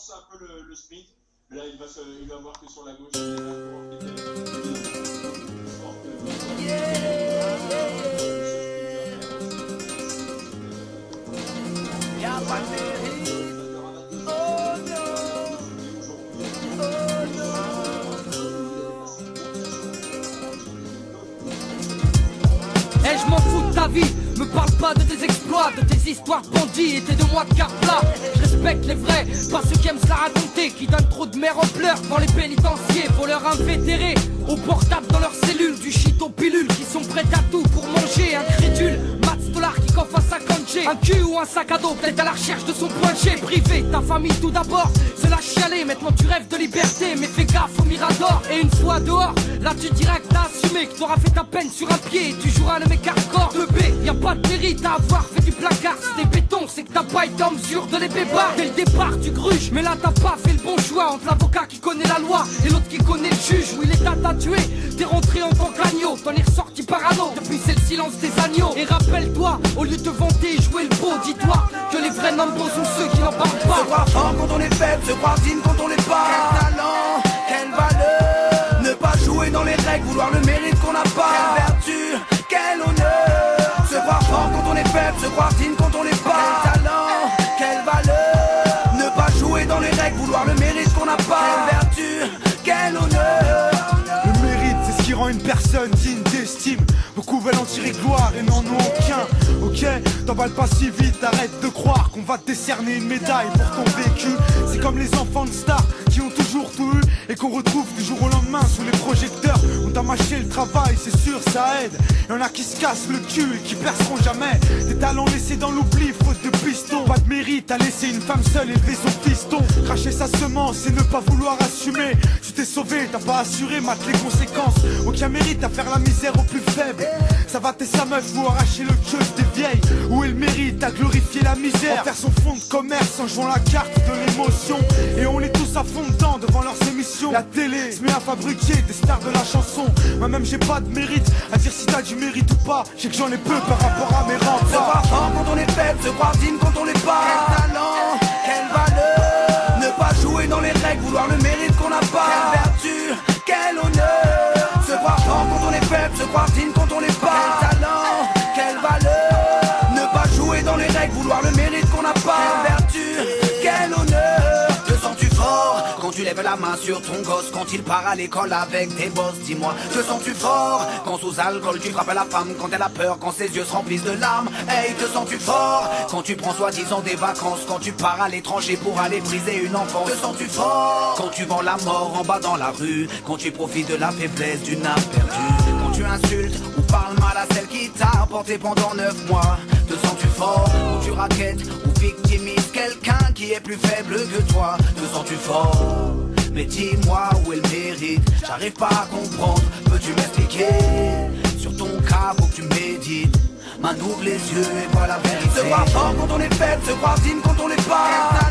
forcer un peu le sprint. Mais là, il va voir que sur la gauche, il y a un coureur qui Eh, je m'en fous de ta vie, me parle pas de tes exploits, de tes histoires de bandits et tes deux mois de carte plat. Je respecte les vrais, pas ceux qui aiment se la raconter, qui donnent trop de mère en pleurs dans les pénitenciers, voleurs invétérés, au portable dans leurs cellules, du shit aux pilules, qui sont prêts à tout pour manger, incrédule. Dollars qui coffre à 50 G, un cul ou un sac à dos, peut-être à la recherche de son point G. Privé, ta famille tout d'abord, c'est la chialer. Maintenant tu rêves de liberté, mais fais gaffe au mirador. Et une fois dehors, là tu diras que t'as assumé, que t'auras fait ta peine sur un pied et tu joueras le mec hardcore. De B, y'a pas de mérite à avoir fait du placard. Si t'es béton, c'est que t'as pas été en mesure de les bébar. Dès le départ tu gruges, mais là t'as pas fait le bon choix. Entre l'avocat qui connaît la loi et l'autre qui connaît le juge. Oui, l'État t'a tué, t'es rentré en tant qu'agneau, t'en es ressorti parano. Depuis c'est le silence des agneaux. Et rappelle-toi, au lieu de vanter et jouer le beau, dis-toi que les vrais nombres sont ceux qui n'en parlent pas. Se croire fort quand on est faible, se croire digne quand on l'est pas. Quel talent, quelle valeur. Ne pas jouer dans les règles, vouloir le mérite qu'on n'a pas. Quelle vertu, quel honneur. Se croire fort quand on est faible, se croire digne quand on l'est pas. Quel talent, quelle valeur. Ne pas jouer dans les règles, vouloir le mérite qu'on n'a pas. Quelle vertu, quel honneur. Le mérite, c'est ce qui rend une personne digne d'estime. Beaucoup veulent en tirer gloire et n'en ont aucun. Ok, t'emballes pas si vite, arrête de croire qu'on va te décerner une médaille pour ton vécu. C'est comme les enfants de stars qui ont toujours tout eu et qu'on retrouve du jour au lendemain sous les projecteurs. On t'a mâché le travail, c'est sûr, ça aide. Y'en a qui se cassent le cul et qui perceront jamais. Des talents laissés dans l'oubli, faute de piston. Pas de mérite à laisser une femme seule élever son fiston. Cracher sa semence et ne pas vouloir assumer. Tu t'es sauvé, t'as pas assuré, mate les conséquences. Aucun mérite à faire la misère aux plus faibles. Ça va t'es sa meuf ou arracher le queue des vieilles. Où est le mérite à glorifier la misère, en faire son fonds de commerce en jouant la carte de l'émotion. Et on est tous à fond dedans devant leurs émissions. La télé se met à fabriquer des stars de la chanson. Moi-même j'ai pas de mérite à dire si t'as du mérite ou pas. J'ai que j'en ai peu par rapport à mes remparts. Se croire fort quand on est faible, se croire digne quand on l'est pas. Quel talent, quelle valeur. Ne pas jouer dans les règles, vouloir le mérite qu'on n'a pas. Quelle vertu, quel honneur. Se croire fort quand on est faible, se croire digne quand on l'est pas. Quel talent, quelle valeur. Ne pas jouer dans les règles, vouloir le mérite qu'on n'a pas. Quelle vertu, quel honneur. Te sens-tu fort quand tu lèves la main sur ton gosse, quand il part à l'école avec tes bosses? Dis-moi, te sens-tu fort quand sous alcool tu frappes à la femme, quand elle a peur, quand ses yeux se remplissent de larmes? Hey, te sens-tu fort quand tu prends soi-disant des vacances, quand tu pars à l'étranger pour aller briser une enfance? Te sens-tu fort quand tu vends la mort en bas dans la rue, quand tu profites de la faiblesse d'une âme perdue, quand tu insultes ou parles mal à celle qui t'a porté pendant 9 mois? Te sens-tu fort quand tu raquettes ou victimises quelqu'un qui est plus faible que toi? Te sens-tu fort? Mais dis-moi où est le mérite, j'arrive pas à comprendre, peux-tu m'expliquer? Sur ton cas faut que tu médites, man ouvre les yeux et vois la vérité. Se croire fort quand on est faible, se croire digne quand on l'est pas.